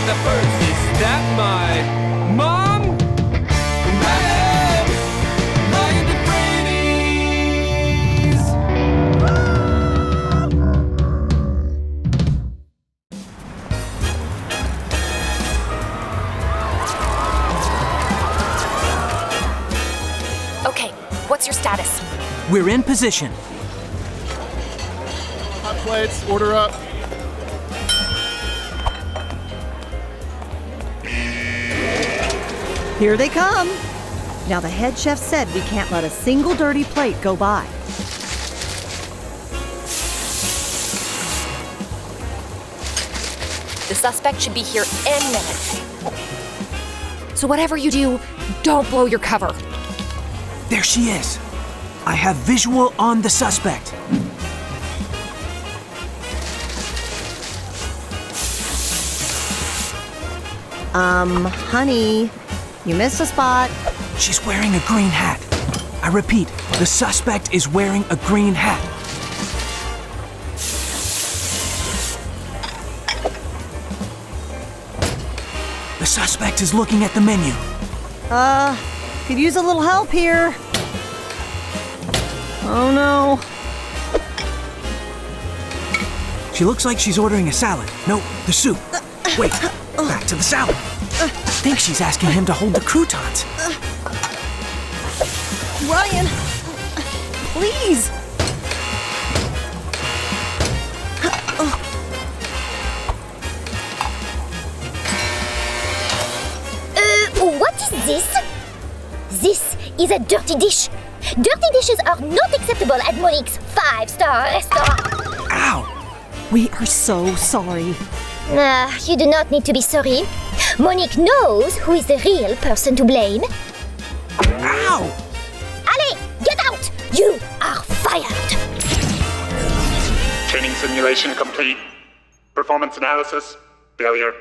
the first. Is that my mom? Marieve! My Defrates! Okay, what's your status? We're in position. Hot plates, order up. Here they come. Now the head chef said we can't let a single dirty plate go by. The suspect should be here any minute. So whatever you do, don't blow your cover. There she is. I have visual on the suspect. Honey, you missed a spot. She's wearing a green hat. I repeat, the suspect is wearing a green hat. The suspect is looking at the menu. Could use a little help here. Oh no. She looks like she's ordering a salad. No, the soup. Wait, back to the salad. I think she's asking him to hold the croutons. Ryan, please. What is this? This is a dirty dish. Dirty dishes are not acceptable at Monique's 5-star restaurant. Ow! We are so sorry. You do not need to be sorry. Monique knows who is the real person to blame. Ow! Allez, get out! You are fired! Training simulation complete. Performance analysis, failure.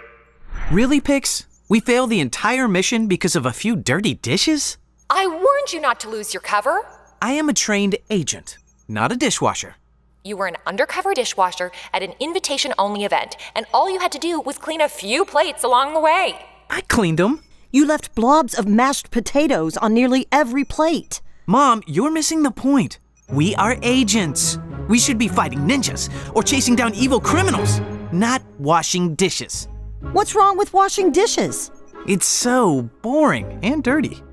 Really, Pix? We failed the entire mission because of a few dirty dishes? I warned you not to lose your cover. I am a trained agent, not a dishwasher. You were an undercover dishwasher at an invitation-only event, and all you had to do was clean a few plates along the way. I cleaned them. You left blobs of mashed potatoes on nearly every plate. Mom, you're missing the point. We are agents. We should be fighting ninjas or chasing down evil criminals, not washing dishes. What's wrong with washing dishes? It's so boring and dirty.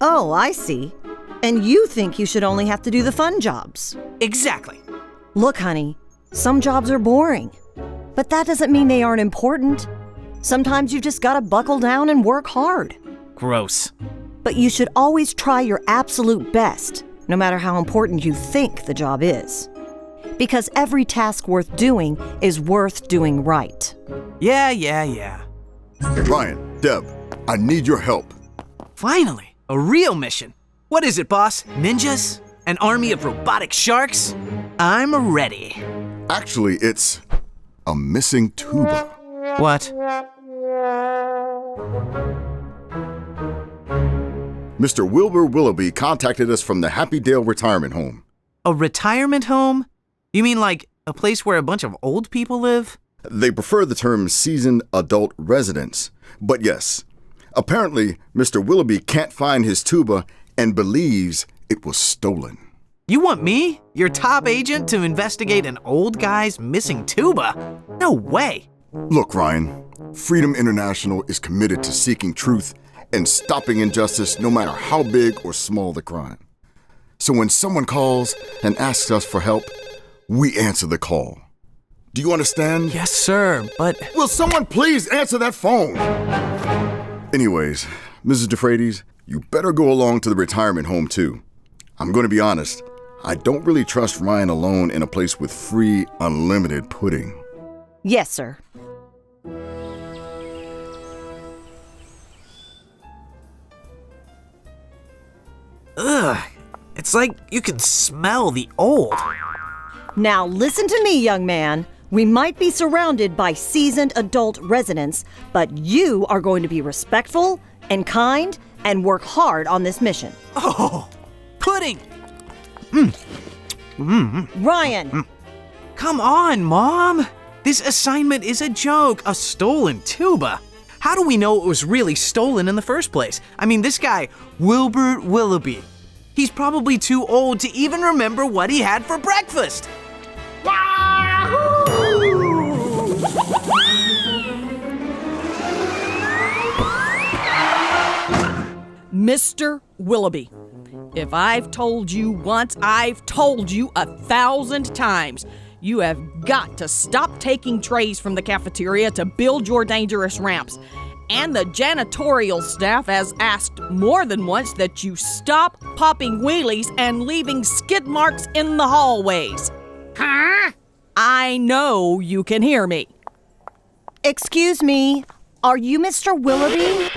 Oh, I see. And you think you should only have to do the fun jobs. Exactly. Look, honey, some jobs are boring, but that doesn't mean they aren't important. Sometimes you've just got to buckle down and work hard. Gross. But you should always try your absolute best, no matter how important you think the job is. Because every task worth doing is worth doing right. Yeah. Hey, Ryan, Deb, I need your help. Finally, a real mission. What is it, boss? Ninjas? An army of robotic sharks? I'm ready. Actually, it's a missing tuba. What? Mr. Wilbur Willoughby contacted us from the Happy Dale retirement home. A retirement home? You mean like a place where a bunch of old people live? They prefer the term seasoned adult residents. But yes, apparently Mr. Willoughby can't find his tuba and believes it was stolen. You want me, your top agent, to investigate an old guy's missing tuba? No way. Look, Ryan, Freedom International is committed to seeking truth and stopping injustice no matter how big or small the crime. So when someone calls and asks us for help, we answer the call. Do you understand? Yes, sir, but... Will someone please answer that phone? Anyways, Mrs. Defrates, you better go along to the retirement home too. I'm going to be honest, I don't really trust Ryan alone in a place with free, unlimited pudding. Yes, sir. Ugh, it's like you can smell the old. Now listen to me, young man. We might be surrounded by seasoned adult residents, but you are going to be respectful and kind and work hard on this mission. Oh, pudding! Ryan! Come on, Mom! This assignment is a joke, a stolen tuba. How do we know it was really stolen in the first place? I mean, this guy, Wilbur Willoughby, he's probably too old to even remember what he had for breakfast. Mr. Willoughby, if I've told you once, I've told you 1,000 times. You have got to stop taking trays from the cafeteria to build your dangerous ramps. And the janitorial staff has asked more than once that you stop popping wheelies and leaving skid marks in the hallways. Huh? I know you can hear me. Excuse me, are you Mr. Willoughby?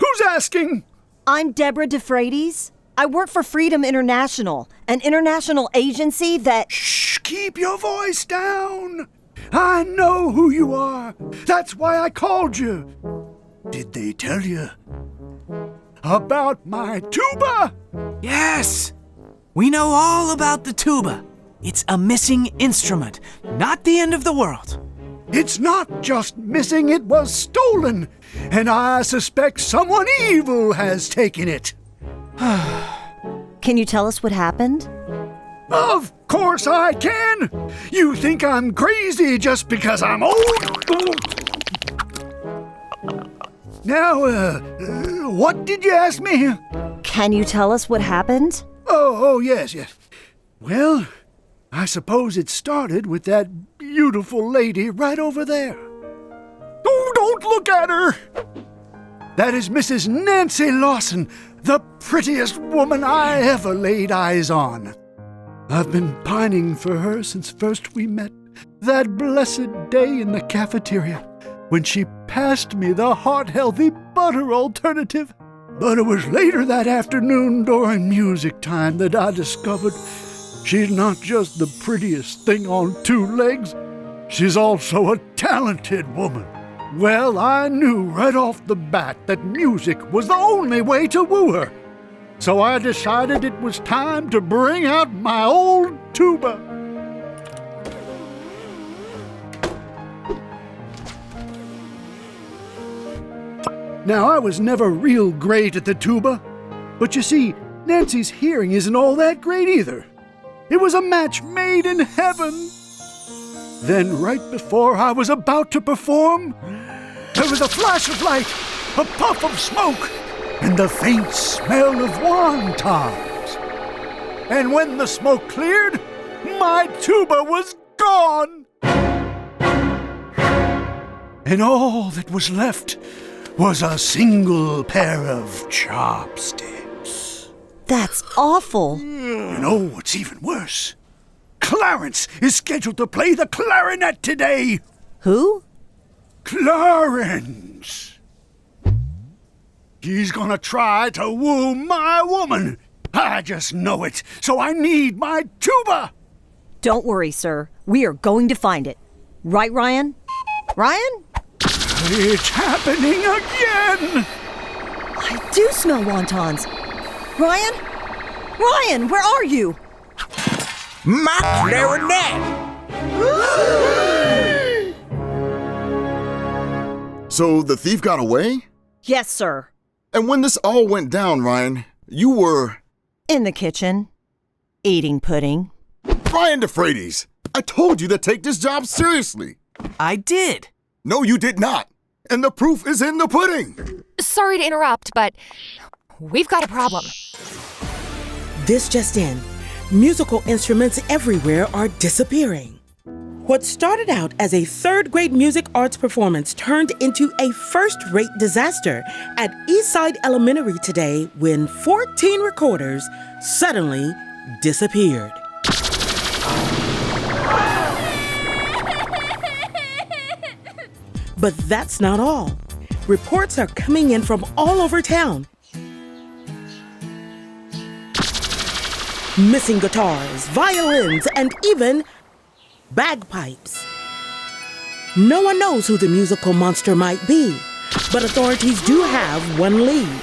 Who's asking? I'm Deborah Defrates. I work for Freedom International, an international agency that... Shh, keep your voice down. I know who you are. That's why I called you. Did they tell you about my tuba? Yes, we know all about the tuba. It's a missing instrument, not the end of the world. It's not just missing, it was stolen. And I suspect someone evil has taken it. Can you tell us what happened? Of course I can. You think I'm crazy just because I'm old? Now, what did you ask me? Can you tell us what happened? Oh, yes. Well, I suppose it started with that beautiful lady right over there. Oh, don't look at her! That is Mrs. Nancy Lawson, the prettiest woman I ever laid eyes on. I've been pining for her since first we met, that blessed day in the cafeteria, when she passed me the heart-healthy butter alternative. But it was later that afternoon during music time that I discovered she's not just the prettiest thing on two legs, she's also a talented woman. Well, I knew right off the bat that music was the only way to woo her. So I decided it was time to bring out my old tuba. Now, I was never real great at the tuba, but you see, Nancy's hearing isn't all that great either. It was a match made in heaven. Then, right before I was about to perform, there was a flash of light, a puff of smoke, and the faint smell of wontons. And when the smoke cleared, my tuba was gone. And all that was left was a single pair of chopsticks. That's awful. You know what's even worse? Clarence is scheduled to play the clarinet today. Who? Clarence. He's gonna try to woo my woman. I just know it, so I need my tuba. Don't worry, sir. We are going to find it. Right, Ryan? Ryan? It's happening again. I do smell wontons. Ryan? Ryan, where are you? My clarinet! So the thief got away? Yes, sir. And when this all went down, Ryan, you were... In the kitchen. Eating pudding. Ryan Defrates, I told you to take this job seriously. I did. No, you did not. And the proof is in the pudding. Sorry to interrupt, but we've got a problem. This just in. Musical instruments everywhere are disappearing. What started out as a third-grade music arts performance turned into a first-rate disaster at Eastside Elementary today when 14 recorders suddenly disappeared. But that's not all. Reports are coming in from all over town. Missing guitars, violins, and even bagpipes. No one knows who the musical monster might be, but authorities do have one lead.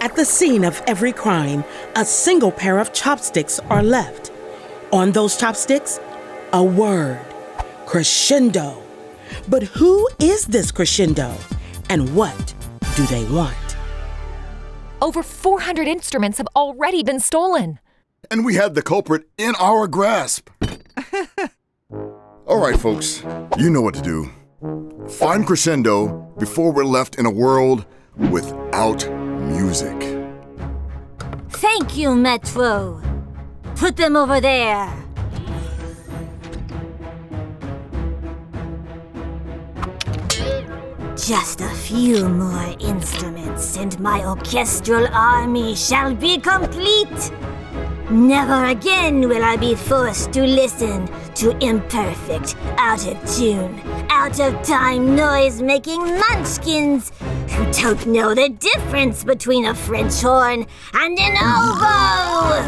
At the scene of every crime, a single pair of chopsticks are left. On those chopsticks, a word, crescendo. But who is this crescendo? And what do they want? Over 400 instruments have already been stolen. And we had the culprit in our grasp. All right, folks, you know what to do. Find Crescendo before we're left in a world without music. Thank you, Metro. Put them over there. Just a few more instruments and my orchestral army shall be complete. Never again will I be forced to listen to imperfect, out of tune, out of time noise-making munchkins who don't know the difference between a French horn and an oboe.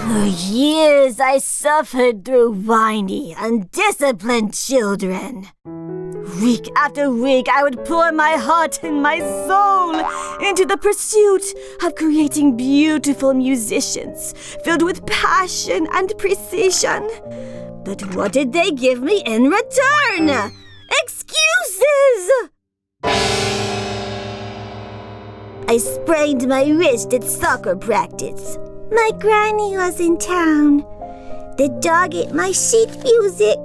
For years I suffered through whiny, undisciplined children. Week after week, I would pour my heart and my soul into the pursuit of creating beautiful musicians filled with passion and precision. But what did they give me in return? Excuses! I sprained my wrist at soccer practice. My granny was in town. The dog ate my sheet music.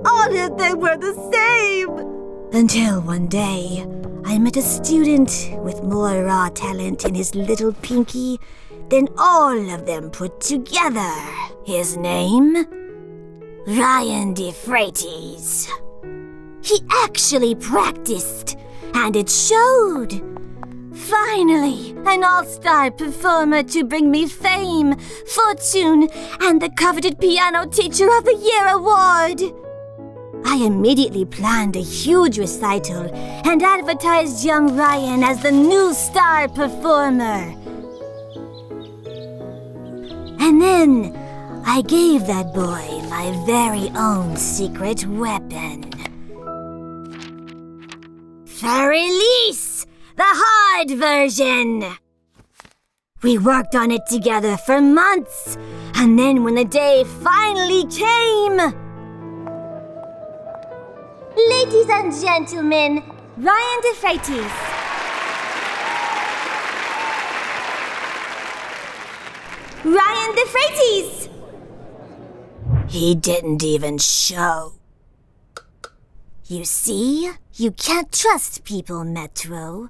All of them were the same. Until one day, I met a student with more raw talent in his little pinky than all of them put together. His name? Ryan Defrates. He actually practiced, and it showed. Finally, an all-star performer to bring me fame, fortune, and the coveted Piano Teacher of the Year award. I immediately planned a huge recital and advertised young Ryan as the new star performer. And then I gave that boy my very own secret weapon. For release! The hard version! We worked on it together for months, and then when the day finally came... Ladies and gentlemen, Ryan Defrates. Ryan Defrates! He didn't even show. You see, you can't trust people, Metro.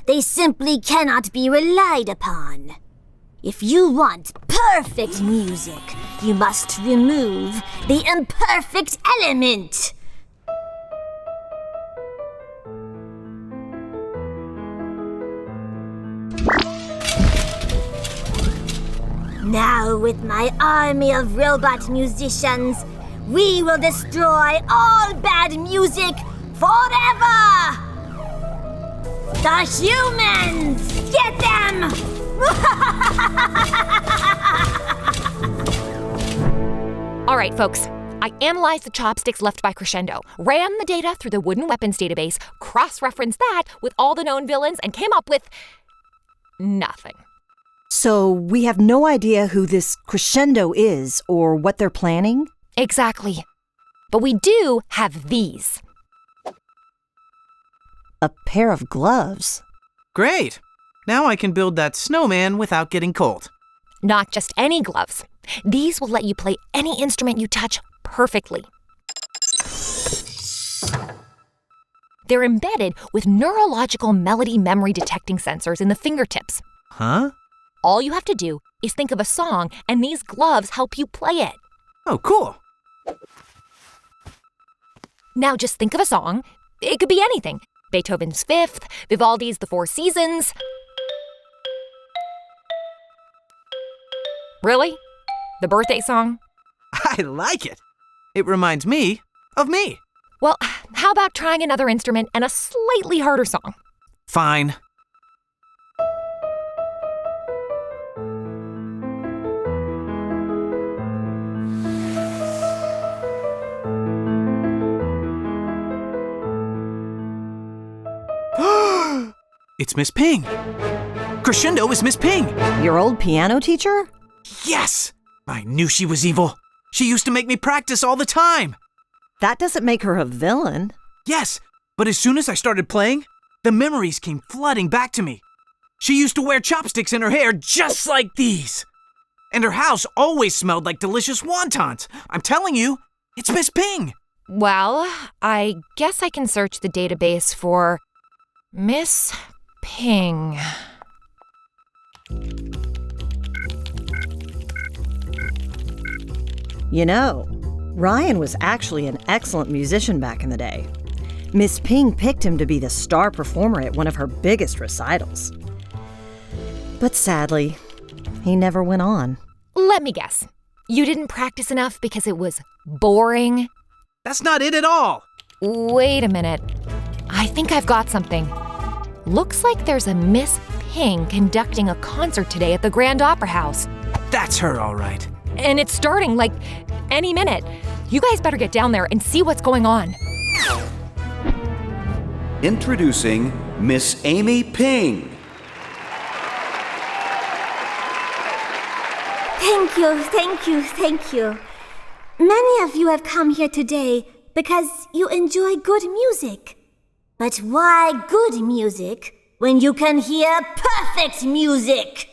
They simply cannot be relied upon. If you want perfect music, you must remove the imperfect element. Now, with my army of robot musicians, we will destroy all bad music forever! The humans! Get them! All right, folks. I analyzed the chopsticks left by Crescendo, ran the data through the wooden weapons database, cross-referenced that with all the known villains, and came up with nothing. So we have no idea who this Crescendo is or what they're planning? Exactly. But we do have these. A pair of gloves. Great! Now I can build that snowman without getting cold. Not just any gloves. These will let you play any instrument you touch perfectly. They're embedded with neurological melody memory detecting sensors in the fingertips. Huh? All you have to do is think of a song, and these gloves help you play it. Oh, cool. Now just think of a song. It could be anything. Beethoven's Fifth, Vivaldi's The Four Seasons. Really? The birthday song? I like it. It reminds me of me. Well, how about trying another instrument and a slightly harder song? Fine. It's Miss Ping. Crescendo is Miss Ping. Your old piano teacher? Yes! I knew she was evil. She used to make me practice all the time. That doesn't make her a villain. Yes, but as soon as I started playing, the memories came flooding back to me. She used to wear chopsticks in her hair just like these. And her house always smelled like delicious wontons. I'm telling you, it's Miss Ping. Well, I guess I can search the database for Miss Ping. You know, Ryan was actually an excellent musician back in the day. Miss Ping picked him to be the star performer at one of her biggest recitals. But sadly, he never went on. Let me guess. You didn't practice enough because it was boring? That's not it at all. Wait a minute. I think I've got something. Looks like there's a Miss Ping conducting a concert today at the Grand Opera House. That's her, all right. And it's starting, like, any minute. You guys better get down there and see what's going on. Introducing Miss Amy Ping. Thank you, thank you, thank you. Many of you have come here today because you enjoy good music. But why good music when you can hear perfect music?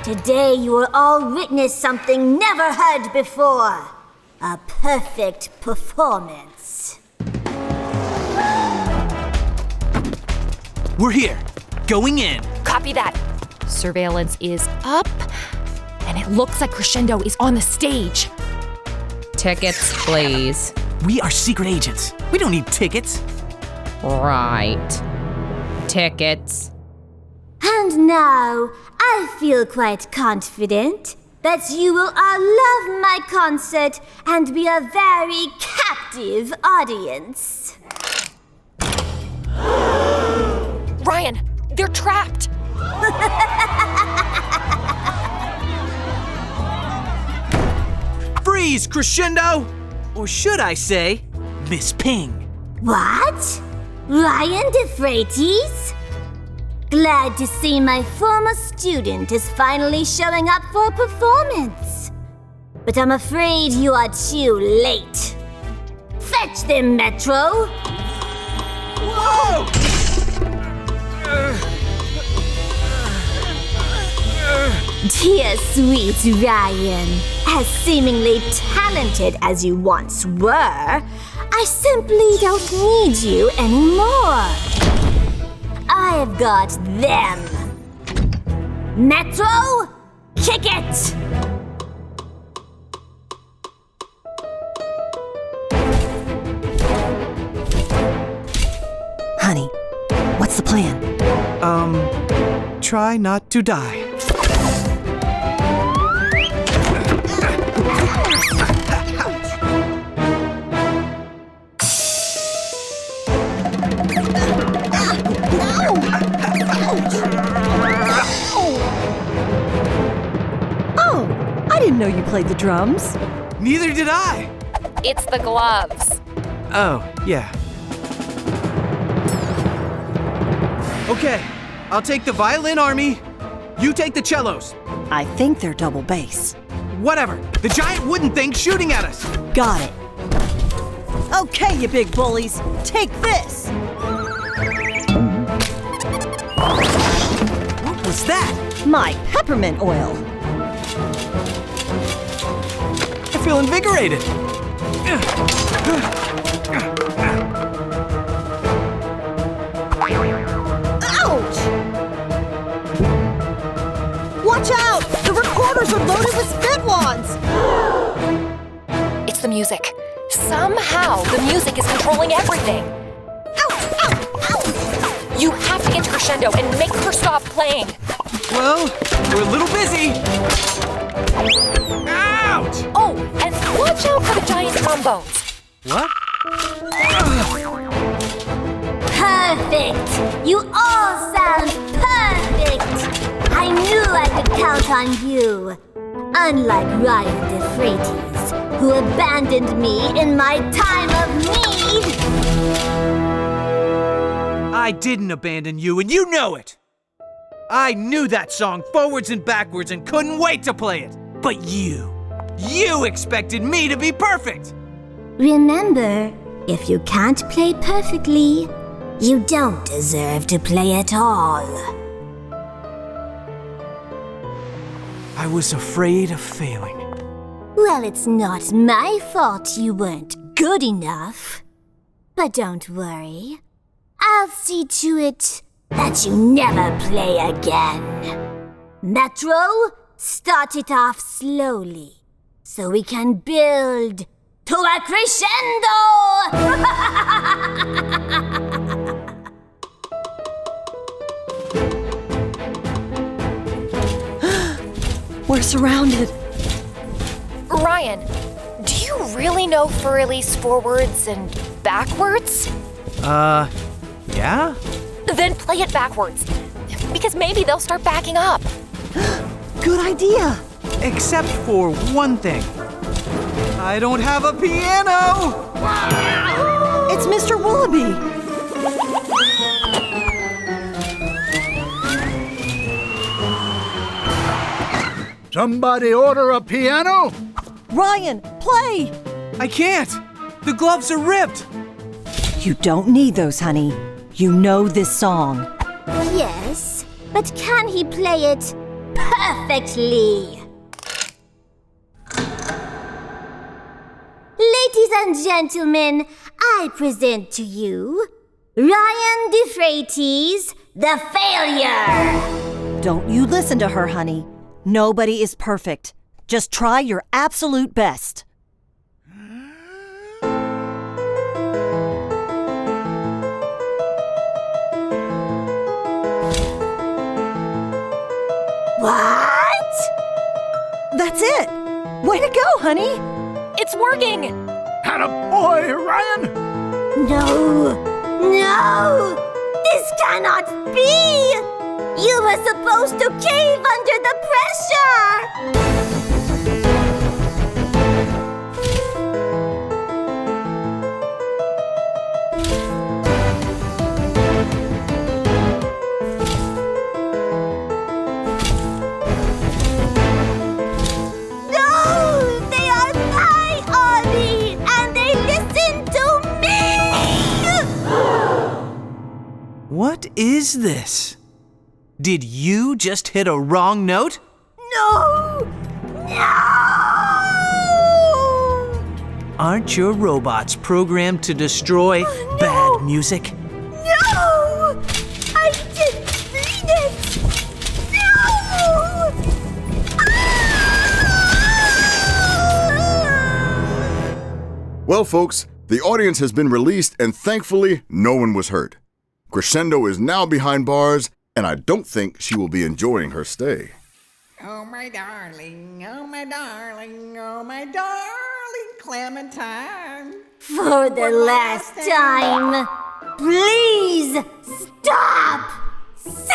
Today you will all witness something never heard before. A perfect performance. We're here. Going in. Copy that. Surveillance is up, and it looks like Crescendo is on the stage. Tickets, please. We are secret agents. We don't need tickets. Right. Tickets. And now, I feel quite confident that you will all love my concert and be a very captive audience. Ryan, they're trapped. Freeze, Crescendo! Or should I say, Miss Ping. What? Ryan Defrates? Glad to see my former student is finally showing up for a performance. But I'm afraid you are too late. Fetch them, Metro! Whoa! Dear sweet Ryan, as seemingly talented as you once were, I simply don't need you anymore. I've got them. Metro, kick it! Honey, what's the plan? Try not to die. Oh, I didn't know you played the drums. Neither did I. It's the gloves. Oh, yeah. Okay, I'll take the violin army. You take the cellos. I think they're double bass. Whatever. The giant wooden thing shooting at us. Got it. Okay, you big bullies, take this. What was that? My peppermint oil. I feel invigorated. Ouch! Watch out! The recorders are loaded with spit wands! It's the music. Somehow, the music is controlling everything. You have to get to Crescendo and make her stop playing. Well, we're a little busy. Ouch! Oh, and watch out for the giant trombones. What? Perfect! You all sound perfect! I knew I could count on you. Unlike Ryan Defrates, who abandoned me in my time of need. I didn't abandon you, and you know it. I knew that song forwards and backwards and couldn't wait to play it. But you You expected me to be perfect! Remember, if you can't play perfectly, you don't deserve to play at all. I was afraid of failing. Well, it's not my fault you weren't good enough. But don't worry. I'll see to it that you never play again. Metro, start it off slowly so we can build to a crescendo! We're surrounded. Ryan, do you really know Furley's forwards and backwards? Yeah? Then play it backwards. Because maybe they'll start backing up. Good idea. Except for one thing. I don't have a piano! It's Mr. Willoughby. Somebody order a piano? Ryan, play! I can't! The gloves are ripped! You don't need those, honey. You know this song. Yes, but can he play it perfectly? Ladies and gentlemen, I present to you Ryan Defrates, the failure! Don't you listen to her, honey. Nobody is perfect. Just try your absolute best. What? That's it. Way to go, honey. It's working! Attaboy, Ryan! No! This cannot be! You were supposed to cave under the pressure! No! They are high on me, and they listen to me! What is this? Did you just hit a wrong note? No! Aren't your robots programmed to destroy bad music? No! I didn't mean it! No! Well, folks, the audience has been released, and thankfully, no one was hurt. Crescendo is now behind bars, and I don't think she will be enjoying her stay. Oh, my darling, oh, my darling, oh, my darling Clementine. For the last time, please stop singing!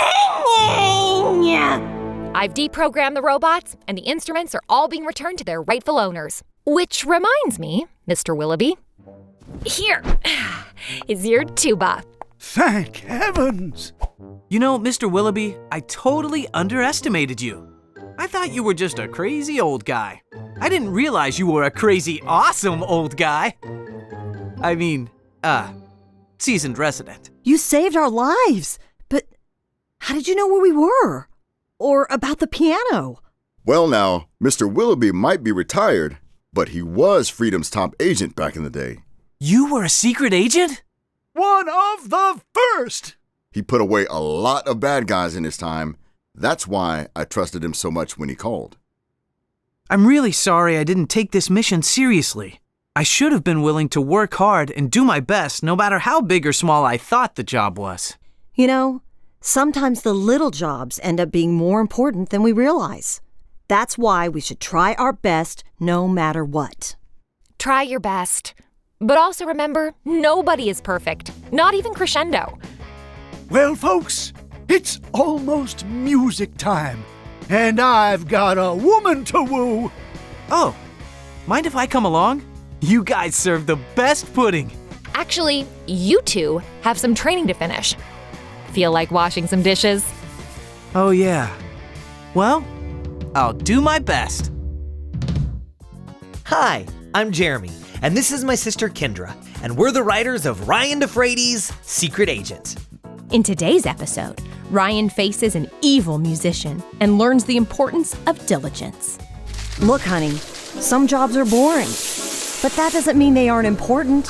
I've deprogrammed the robots, and the instruments are all being returned to their rightful owners. Which reminds me, Mr. Willoughby, here is your tuba. Thank heavens! You know, Mr. Willoughby, I totally underestimated you. I thought you were just a crazy old guy. I didn't realize you were a crazy awesome old guy. I mean, seasoned resident. You saved our lives. But how did you know where we were? Or about the piano? Well, now, Mr. Willoughby might be retired, but he was Freedom's top agent back in the day. You were a secret agent? One of the first! He put away a lot of bad guys in his time. That's why I trusted him so much when he called. I'm really sorry I didn't take this mission seriously. I should have been willing to work hard and do my best no matter how big or small I thought the job was. You know, sometimes the little jobs end up being more important than we realize. That's why we should try our best no matter what. Try your best. But also remember, nobody is perfect. Not even Crescendo. Well, folks, it's almost music time, and I've got a woman to woo. Oh, mind if I come along? You guys serve the best pudding. Actually, you two have some training to finish. Feel like washing some dishes? Oh, yeah. Well, I'll do my best. Hi, I'm Jeremy, and this is my sister Kendra, and we're the writers of Ryan Defrates' Secret Agent. In today's episode, Ryan faces an evil musician and learns the importance of diligence. Look, honey, some jobs are boring, but that doesn't mean they aren't important.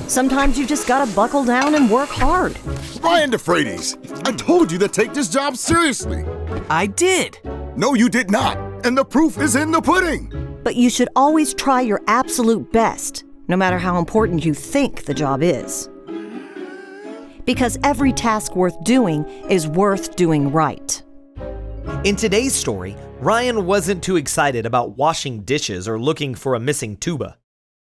Sometimes you just gotta buckle down and work hard. Ryan Defrates, I told you to take this job seriously. I did. No, you did not, and the proof is in the pudding. But you should always try your absolute best, no matter how important you think the job is. Because every task worth doing is worth doing right. In today's story, Ryan wasn't too excited about washing dishes or looking for a missing tuba.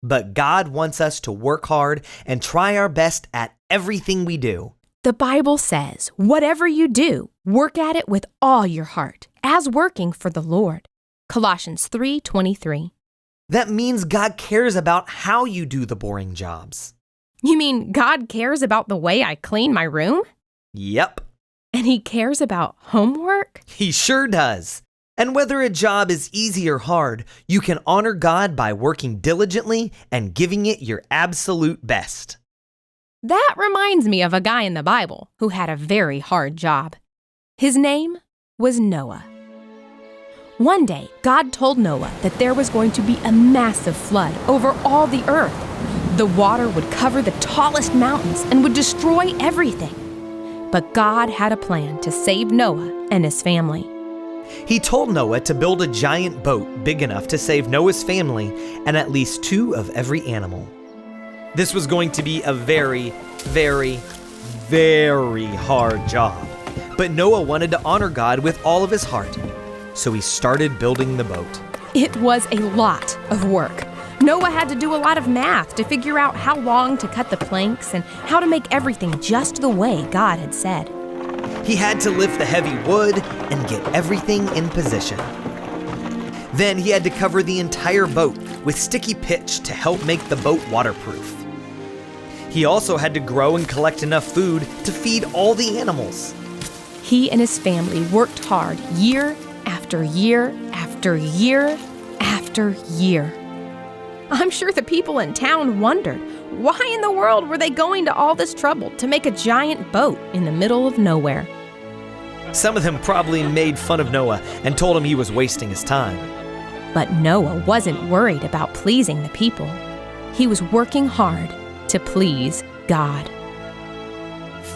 But God wants us to work hard and try our best at everything we do. The Bible says, whatever you do, work at it with all your heart, as working for the Lord. Colossians 3:23. That means God cares about how you do the boring jobs. You mean God cares about the way I clean my room? Yep. And He cares about homework? He sure does. And whether a job is easy or hard, you can honor God by working diligently and giving it your absolute best. That reminds me of a guy in the Bible who had a very hard job. His name was Noah. One day, God told Noah that there was going to be a massive flood over all the earth. The water would cover the tallest mountains and would destroy everything. But God had a plan to save Noah and his family. He told Noah to build a giant boat big enough to save Noah's family and at least 2 of every animal. This was going to be a very, very, very hard job. But Noah wanted to honor God with all of his heart, so he started building the boat. It was a lot of work. Noah had to do a lot of math to figure out how long to cut the planks and how to make everything just the way God had said. He had to lift the heavy wood and get everything in position. Then he had to cover the entire boat with sticky pitch to help make the boat waterproof. He also had to grow and collect enough food to feed all the animals. He and his family worked hard year after year after year after year. I'm sure the people in town wondered, why in the world were they going to all this trouble to make a giant boat in the middle of nowhere? Some of them probably made fun of Noah and told him he was wasting his time. But Noah wasn't worried about pleasing the people. He was working hard to please God.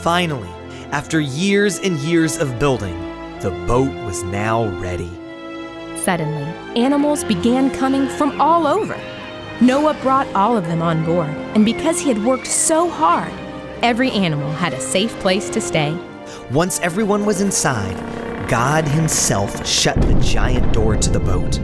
Finally, after years and years of building, the boat was now ready. Suddenly, animals began coming from all over. Noah brought all of them on board, and because he had worked so hard, every animal had a safe place to stay. Once everyone was inside, God himself shut the giant door to the boat.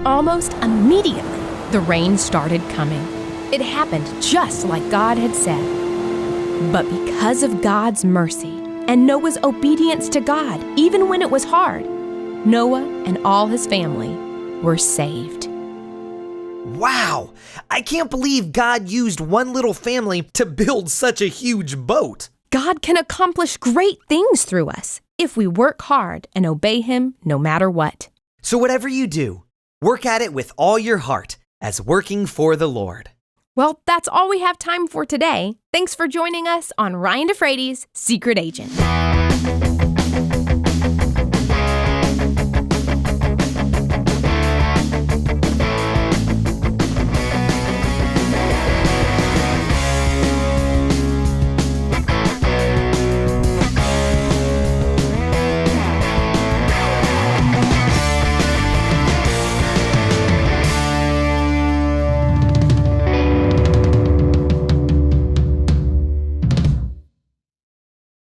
Almost immediately, the rain started coming. It happened just like God had said. But because of God's mercy and Noah's obedience to God, even when it was hard, Noah and all his family were saved. Wow! I can't believe God used one little family to build such a huge boat. God can accomplish great things through us if we work hard and obey Him no matter what. So whatever you do, work at it with all your heart as working for the Lord. Well, that's all we have time for today. Thanks for joining us on Ryan Defrates' Secret Agent.